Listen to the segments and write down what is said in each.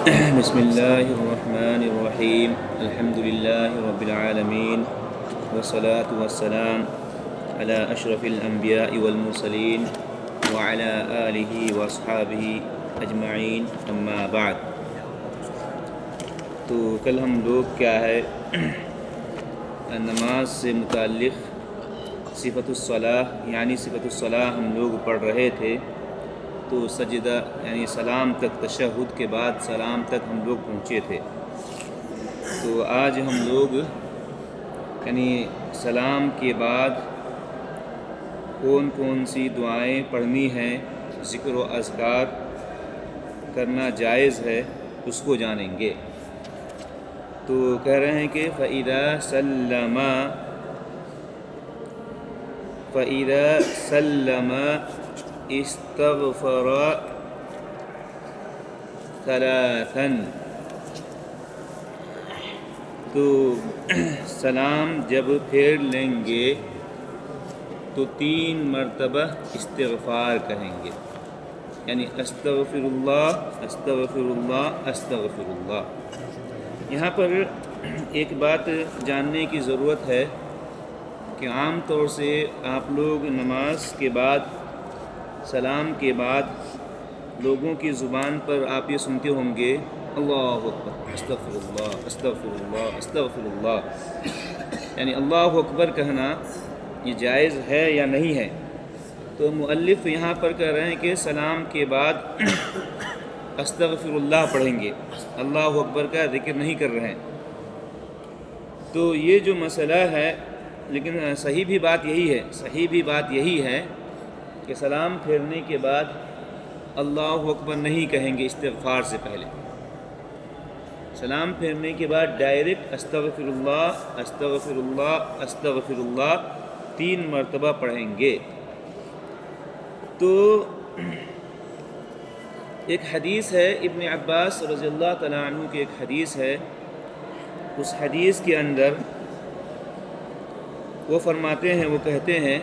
بسم اللہ الرحمن الرحیم الحمد للہ رب العالمین والصلاة والسلام علی اشرف الانبیاء والمرسلین وعلی آلہ واصحابہ اجمعین اما بعد۔ تو کل ہم لوگ کیا ہے نماز سے متعلق صفت الصلاح یعنی صفت الصلاح ہم لوگ پڑھ رہے تھے، تو سجدہ یعنی سلام تک، تشہد کے بعد سلام تک ہم لوگ پہنچے تھے۔ تو آج ہم لوگ یعنی سلام کے بعد کون کون سی دعائیں پڑھنی ہیں، ذکر و اذکار کرنا جائز ہے، اس کو جانیں گے۔ تو کہہ رہے ہیں کہ فَإِذَا سَلَّمَ استغفر ثلاثاً، تو سلام جب پھیر لیں گے تو 3 مرتبہ استغفار کہیں گے، یعنی استغفر اللہ استغفر اللہ استغفر اللہ۔ یہاں پر ایک بات جاننے کی ضرورت ہے کہ عام طور سے آپ لوگ نماز کے بعد، سلام کے بعد لوگوں کی زبان پر آپ یہ سنتے ہوں گے اللہ اکبر استغفر اللہ استغفر اللہ استغفر اللہ، یعنی اللہ اکبر کہنا یہ جائز ہے یا نہیں ہے؟ تو مؤلف یہاں پر کہہ رہے ہیں کہ سلام کے بعد استغفر اللہ پڑھیں گے، اللہ اکبر کا ذکر نہیں کر رہے ہیں۔ تو یہ جو مسئلہ ہے، لیکن صحیح بھی بات یہی ہے کہ سلام پھیرنے کے بعد اللہ اکبر نہیں کہیں گے استغفار سے پہلے۔ سلام پھیرنے کے بعد ڈائریکٹ استغفر اللہ استغفر اللہ استغفر اللہ 3 مرتبہ پڑھیں گے۔ تو ایک حدیث ہے ابن عباس رضی اللہ تعالیٰ عنہ کی، ایک حدیث ہے، اس حدیث کے اندر وہ فرماتے ہیں، وہ کہتے ہیں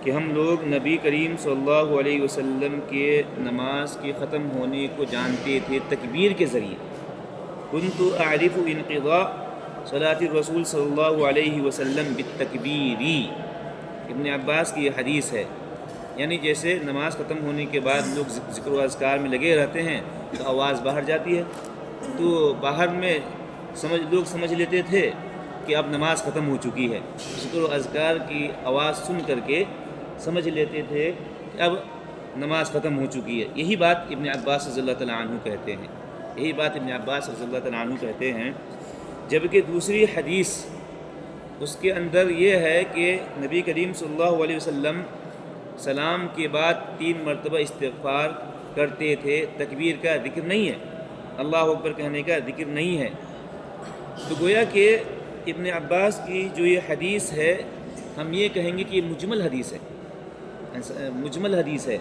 کہ ہم لوگ نبی کریم صلی اللہ علیہ وسلم کے نماز کے ختم ہونے کو جانتے تھے تکبیر کے ذریعے۔ کنت اعرف انقضاء صلاۃ الرسول صلی اللہ علیہ وسلم بالتکبیر، ابن عباس کی یہ حدیث ہے، یعنی جیسے نماز ختم ہونے کے بعد لوگ ذکر و اذکار میں لگے رہتے ہیں تو آواز باہر جاتی ہے، تو باہر میں لوگ سمجھ لیتے تھے کہ اب نماز ختم ہو چکی ہے، ذکر و اذکار کی آواز سن کر کے سمجھ لیتے تھے کہ اب نماز ختم ہو چکی ہے۔ یہی بات ابن عباس رضی اللہ تعالیٰ عنہ کہتے ہیں، جبکہ دوسری حدیث اس کے اندر یہ ہے کہ نبی کریم صلی اللہ علیہ وسلم سلام کے بعد 3 مرتبہ استغفار کرتے تھے، تکبیر کا ذکر نہیں ہے، اللہ اکبر کہنے کا ذکر نہیں ہے۔ تو گویا کہ ابن عباس کی جو یہ حدیث ہے، ہم یہ کہیں گے کہ یہ مجمل حدیث ہے،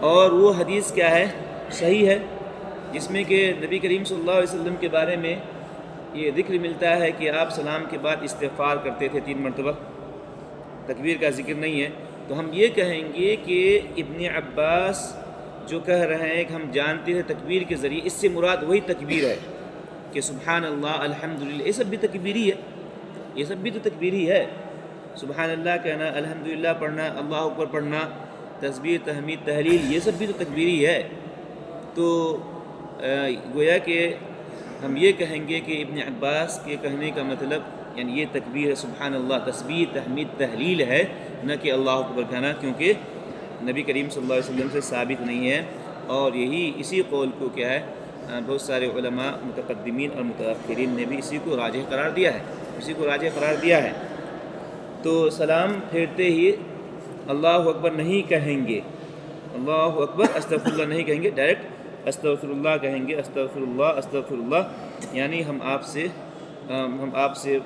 اور وہ حدیث کیا ہے؟ صحیح ہے، جس میں کہ نبی کریم صلی اللہ علیہ وسلم کے بارے میں یہ ذکر ملتا ہے کہ آپ سلام کے بعد استغفار کرتے تھے 3 مرتبہ، تکبیر کا ذکر نہیں ہے۔ تو ہم یہ کہیں گے کہ ابن عباس جو کہہ رہے ہیں کہ ہم جانتے ہیں تکبیر کے ذریعے، اس سے مراد وہی تکبیر ہے کہ سبحان اللہ الحمدللہ، یہ سب بھی تکبیری ہے، سبحان اللہ کہنا، الحمدللہ پڑھنا، اللہ اکبر پڑھنا، تسبیح تحمید تحلیل، یہ سب بھی تو تکبیری ہے۔ تو گویا کہ ہم یہ کہیں گے کہ ابن عباس کے کہنے کا مطلب یعنی یہ تکبیر ہے، سبحان اللہ تسبیح تحمید تحلیل ہے، نہ کہ اللہ اکبر کہنا، کیونکہ نبی کریم صلی اللہ علیہ وسلم سے ثابت نہیں ہے، اور اسی قول کو کیا ہے بہت سارے علماء متقدمین اور متاخرین نے بھی اسی کو راجح قرار دیا ہے۔ تو سلام پھیرتے ہی اللہ اکبر نہیں کہیں گے، اللہ اکبر استغفر اللہ نہیں کہیں گے، ڈائریکٹ استغفر اللہ کہیں گے، استغفر اللہ، یعنی ہم آپ سے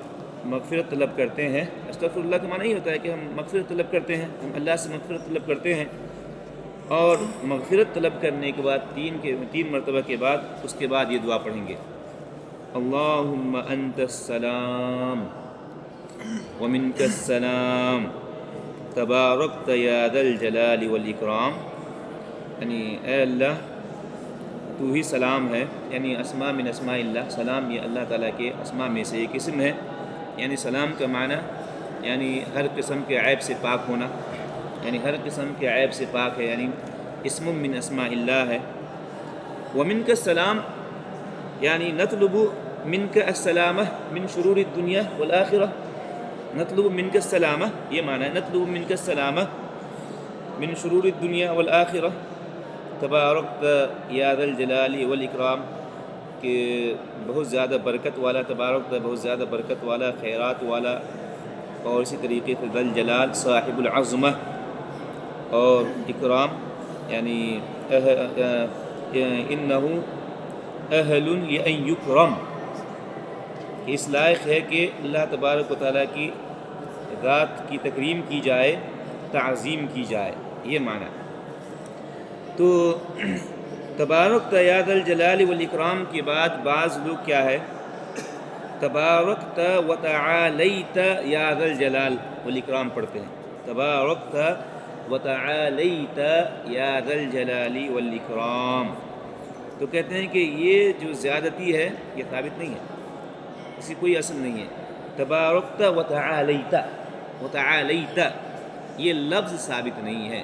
مغفرت طلب کرتے ہیں۔ استغفر اللہ کا معنی یہ ہوتا ہے کہ ہم مغفرت طلب کرتے ہیں، ہم اللہ سے مغفرت طلب کرتے ہیں، اور مغفرت طلب کرنے کے بعد 3 مرتبہ کے بعد اس کے بعد یہ دعا پڑھیں گے، اللہم انت السلام ومنک السلام تبارکت یا ذا الجلال والاکرام، یعنی اے اللہ تو تو ہی سلام ہے، یعنی اسماء من اسماء اللہ، سلام یہ اللہ تعالیٰ کے اسماء میں سے ایک اسم ہے، یعنی سلام کا معنی یعنی ہر قسم کے عیب سے پاک ہونا، یعنی ہر قسم کے عیب سے پاک ہے، یعنی اسم من اسماء اللہ ہے۔ ومنک السلام یعنی نطلب منک السلامہ من شرور الدنیا والآخرہ، نطلب منک السلامہ یہ معنی ہے، نطلب منک السلامہ من شرور الدنیا والآخرہ، تبارکت یا ذا الجلال والاکرام، کہ بہت زیادہ برکت والا، تبارکت بہت زیادہ برکت والا، خیرات والا، اور اسی طریقے سے ذا الجلال صاحب العظمہ، اور اکرام یعنی انہ اہل لان یکرم، اس لائق ہے کہ اللہ تبارک و تعالیٰ کی ذات کی تکریم کی جائے، تعظیم کی جائے، یہ معنی۔ تو تبارکت یا ذا الجلال والاکرام کے بعد بعض لوگ کیا ہے تبارکت و تعالیت یا ذا الجلال والاکرام پڑھتے ہیں، تبارکت و تعالیت یا ذا الجلال والاکرام، تو کہتے ہیں کہ یہ جو زیادتی ہے یہ ثابت نہیں ہے، اس کی کوئی اصل نہیں ہے۔ تبارکت و تعالیت یہ لفظ ثابت نہیں ہے،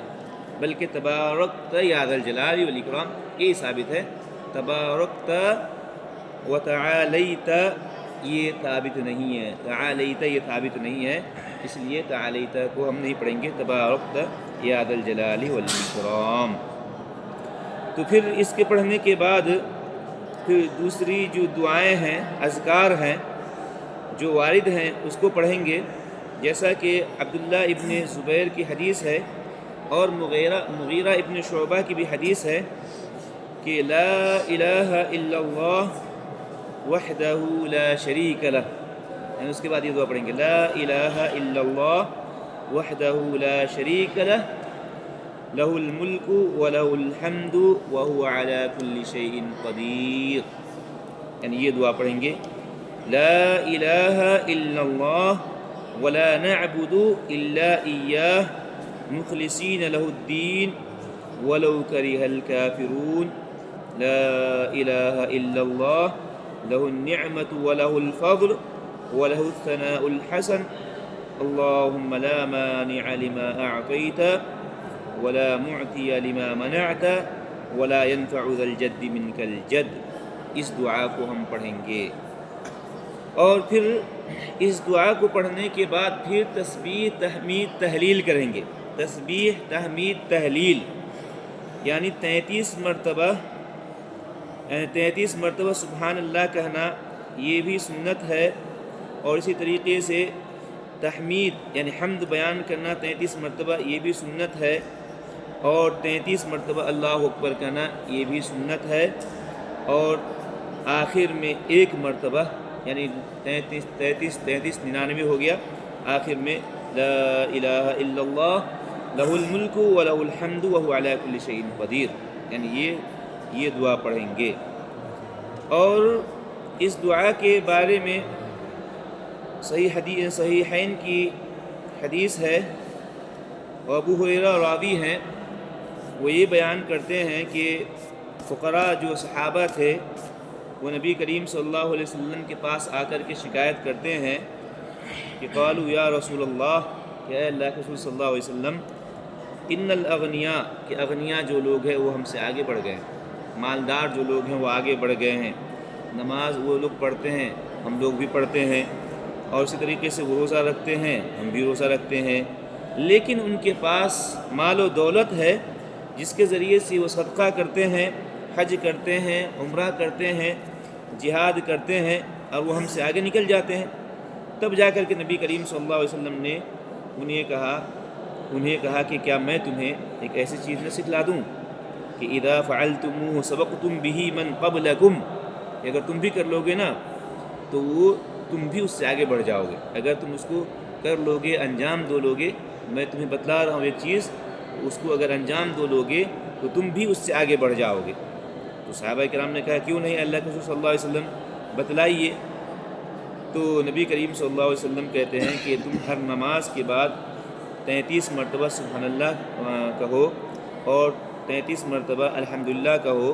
بلکہ تبارکت یا ذا الجلال والاکرام یہ ثابت ہے، تبارکت و تعالیت یہ ثابت نہیں ہے، تعالیت یہ ثابت نہیں ہے، اس لیے تعالیت کو ہم نہیں پڑھیں گے، تبارکت یا ذا الجلال والاکرام۔ تو پھر اس کے پڑھنے کے بعد پھر دوسری جو دعائیں ہیں، اذکار ہیں جو وارد ہیں اس کو پڑھیں گے، جیسا کہ عبداللہ ابن زبیر کی حدیث ہے اور مغیرہ ابن شعبہ کی بھی حدیث ہے کہ لا الہ الا اللہ وحدہ لا شریک لہ، یعنی اس کے بعد یہ دعا پڑھیں گے، لا الہ الا اللہ وحدہ لا شریک لہ لہ الملک ولہ الحمد وہو علی کل شیء قدیر، یعنی یہ دعا پڑھیں گے، لا الہ الا اللہ ولا نعبد الا ایاہ مخلصین لہ الدین ولو کرہ الکافرون، لا الہ الا اللہ لہ النعمت ولہ الفضل ولہ الثناء الحسن، اللہم لا مانع لما اعطیت ولا معطی لما منعت ولا ينفع ذا الجد منک الجد، اس دعا کو ہم پڑھیں گے۔ اور پھر اس دعا کو پڑھنے کے بعد پھر تسبیح تحمید تحلیل کریں گے، تسبیح تحمید تحلیل یعنی 33 مرتبہ سبحان اللہ کہنا یہ بھی سنت ہے، اور اسی طریقے سے تحمید یعنی حمد بیان کرنا 33 مرتبہ یہ بھی سنت ہے، اور 33 مرتبہ اللہ اکبر کہنا یہ بھی سنت ہے، اور آخر میں ایک مرتبہ یعنی 33 99 ہو گیا، آخر میں لا الہ الا اللہ لہ الملک ولہ الحمد وہو علی کل شیء قدیر، یعنی یہ دعا پڑھیں گے۔ اور اس دعا کے بارے میں صحیحین کی حدیث ہے، ابو ہریرہ راوی ہیں، وہ یہ بیان کرتے ہیں کہ فقراء جو صحابہ تھے وہ نبی کریم صلی اللہ علیہ وسلم کے پاس آ کر کے شکایت کرتے ہیں کہ قالوا یا رسول اللہ، کہ اے اللہ کے رسول صلی اللہ علیہ وسلم، ان الاغنیاء کہ اغنیاء جو لوگ ہیں وہ ہم سے آگے بڑھ گئے ہیں، مالدار جو لوگ ہیں وہ آگے بڑھ گئے ہیں، نماز وہ لوگ پڑھتے ہیں ہم لوگ بھی پڑھتے ہیں، اور اسی طریقے سے وہ روزہ رکھتے ہیں ہم بھی روزہ رکھتے ہیں، لیکن ان کے پاس مال و دولت ہے جس کے ذریعے سے وہ صدقہ کرتے ہیں، حج کرتے ہیں، عمرہ کرتے ہیں، جہاد کرتے ہیں، اور وہ ہم سے آگے نکل جاتے ہیں۔ تب جا کر کے نبی کریم صلی اللہ علیہ وسلم نے انہیں کہا کہ کیا میں تمہیں ایک ایسی چیز نہ سکھلا دوں کہ اذا فعلتموہ سبقتم بہ من قبلکم، کہ اگر تم بھی کر لو گے نا تو وہ تم بھی اس سے آگے بڑھ جاؤ گے، اگر تم اس کو کر لو گے، انجام دو لو گے، میں تمہیں بتلا رہا ہوں ایک چیز، اس کو اگر انجام دو لو گے تو تم بھی اس سے آگے بڑھ جاؤ گے۔ تو صحابہ کرام نے کہا کیوں نہیں اللہ کے رسول صلی اللہ علیہ وسلم بتلائیے، تو نبی کریم صلی اللہ علیہ وسلم کہتے ہیں کہ تم ہر نماز کے بعد 33 مرتبہ سبحان اللہ کہو اور 33 مرتبہ الحمدللہ کہو،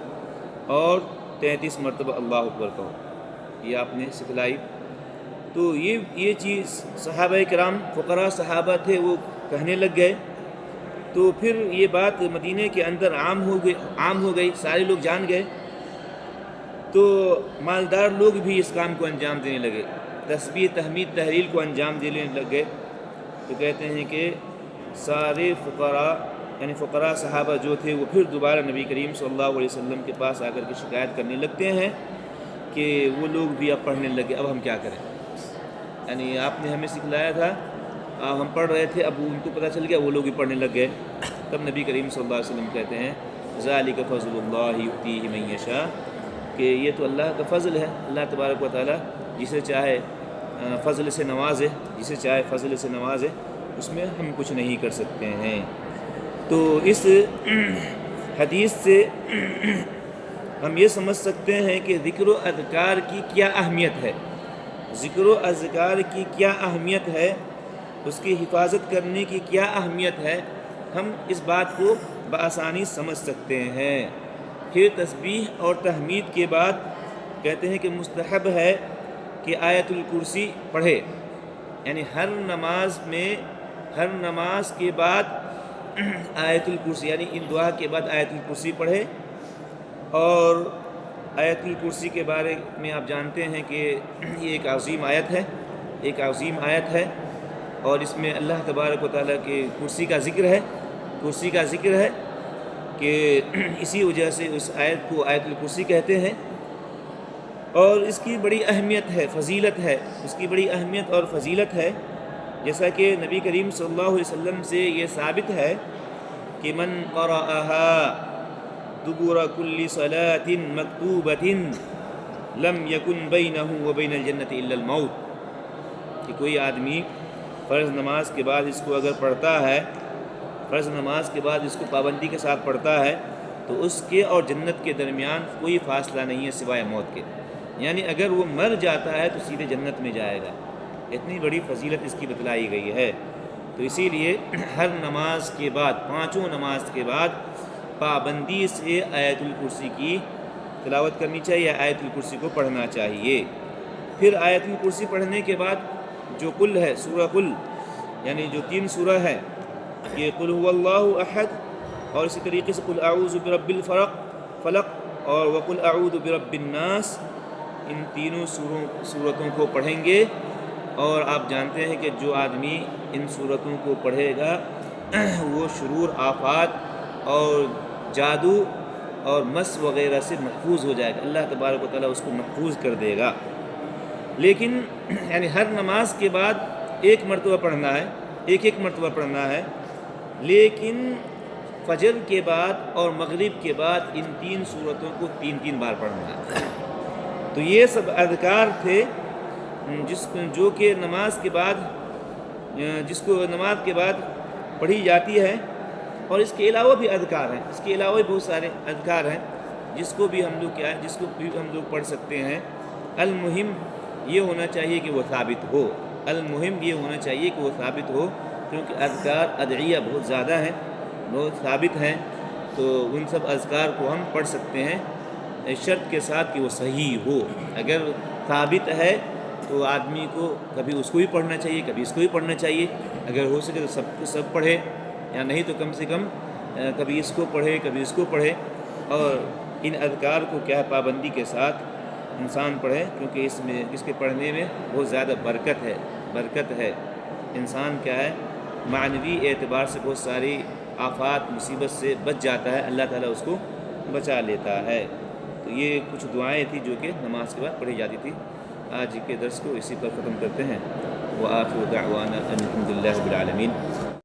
اور 33 مرتبہ اللہ اکبر کہو، یہ آپ نے سکھلائی۔ تو یہ چیز صحابہ کرام فقراء صحابہ تھے، وہ کہنے لگ گئے، تو پھر یہ بات مدینہ کے اندر عام ہو گئی، سارے لوگ جان گئے، تو مالدار لوگ بھی اس کام کو انجام دینے لگے، تسبیح تحمید تحلیل کو انجام دینے لگ گئے۔ تو کہتے ہیں کہ سارے فقراء یعنی فقراء صحابہ جو تھے وہ پھر دوبارہ نبی کریم صلی اللہ علیہ وسلم کے پاس آ کر کے شکایت کرنے لگتے ہیں کہ وہ لوگ بھی اب پڑھنے لگے، اب ہم کیا کریں؟ یعنی آپ نے ہمیں سکھلایا تھا، ہم پڑھ رہے تھے، اب ان کو پتہ چل گیا وہ لوگ بھی پڑھنے لگ گئے۔ تب نبی کریم صلی اللہ علیہ وسلم کہتے ہیں ذالک فضل اللہ یؤتیہ من یشاء، کہ یہ تو اللہ کا فضل ہے، اللہ تبارک و تعالیٰ جسے چاہے فضل سے نوازے، جسے چاہے فضل سے نوازے، اس میں ہم کچھ نہیں کر سکتے ہیں۔ تو اس حدیث سے ہم یہ سمجھ سکتے ہیں کہ ذکر و اذکار کی کیا اہمیت ہے، ذکر و اذکار کی کیا اہمیت ہے، اس کی حفاظت کرنے کی کیا اہمیت ہے، ہم اس بات کو بآسانی سمجھ سکتے ہیں۔ پھر تسبیح اور تحمید کے بعد کہتے ہیں کہ مستحب ہے کہ آیت الکرسی پڑھے، یعنی ہر نماز کے بعد آیت الکرسی، یعنی ان دعا کے بعد آیت الکرسی پڑھے۔ اور آیت الکرسی کے بارے میں آپ جانتے ہیں کہ یہ ایک عظیم آیت ہے، اور اس میں اللہ تبارک و تعالیٰ کے کرسی کا ذکر ہے کہ اسی وجہ سے اس آیت کو آیت الکرسی کہتے ہیں۔ اور اس کی بڑی اہمیت ہے، فضیلت ہے، اس کی بڑی اہمیت اور فضیلت ہے، جیسا کہ نبی کریم صلی اللہ علیہ وسلم سے یہ ثابت ہے کہ من قرأها دبر كل صلاة مكتوبة لم يكن بينه وبين الجنة إلا الموت، کہ کوئی آدمی فرض نماز کے بعد اس کو اگر پڑھتا ہے، فرض نماز کے بعد اس کو پابندی کے ساتھ پڑھتا ہے، تو اس کے اور جنت کے درمیان کوئی فاصلہ نہیں ہے سوائے موت کے، یعنی اگر وہ مر جاتا ہے تو سیدھے جنت میں جائے گا۔ اتنی بڑی فضیلت اس کی بتلائی گئی ہے۔ تو اسی لیے ہر نماز کے بعد، پانچوں نماز کے بعد پابندی سے آیت الکرسی کی تلاوت کرنی چاہیے، آیت الکرسی کو پڑھنا چاہیے۔ پھر آیت الکرسی پڑھنے کے بعد جو قل ہے، سورہ قل، یعنی جو 3 سورہ ہے، یہ قل هو اللہ احد، اور اسی طریقے سے قل اعوذ برب فلق اور وقل اعوذ برب الناس، ان تینوں سورتوں کو پڑھیں گے۔ اور آپ جانتے ہیں کہ جو آدمی ان سورتوں کو پڑھے گا وہ شرور آفات اور جادو اور مس وغیرہ سے محفوظ ہو جائے گا، اللہ تبارک و تعالیٰ اس کو محفوظ کر دے گا۔ لیکن یعنی ہر نماز کے بعد ایک مرتبہ پڑھنا ہے، لیکن فجر کے بعد اور مغرب کے بعد ان 3 سورتوں کو 3 بار پڑھنا ہے۔ تو یہ سب اذکار تھے جو کہ نماز کے بعد پڑھی جاتی ہے، اور اس کے علاوہ بھی اذکار ہیں، اس کے علاوہ بھی بہت سارے اذکار ہیں جس کو بھی ہم لوگ پڑھ سکتے ہیں۔ المہم یہ ہونا چاہیے کہ وہ ثابت ہو، کیونکہ اذکار ادعیہ بہت زیادہ ہیں، بہت ثابت ہیں، تو ان سب اذکار کو ہم پڑھ سکتے ہیں، شرط کے ساتھ کہ وہ صحیح ہو۔ اگر ثابت ہے تو آدمی کو کبھی اس کو بھی پڑھنا چاہیے، کبھی اس کو بھی پڑھنا چاہیے، اگر ہو سکے تو سب پڑھے، یا نہیں تو کم سے کم کبھی اس کو پڑھے کبھی اس کو پڑھے۔ اور ان اذکار کو کیا ہے پابندی کے ساتھ انسان پڑھے، کیونکہ اس کے پڑھنے میں بہت زیادہ برکت ہے۔ انسان کیا ہے معنوی اعتبار سے بہت ساری آفات مصیبت سے بچ جاتا ہے، اللہ تعالیٰ اس کو بچا لیتا ہے۔ تو یہ کچھ دعائیں تھیں جو کہ نماز کے بعد پڑھی جاتی تھی۔ آج کے درس کو اسی پر ختم کرتے ہیں۔ وآخر دعوانا ان الحمد للہ رب العالمین۔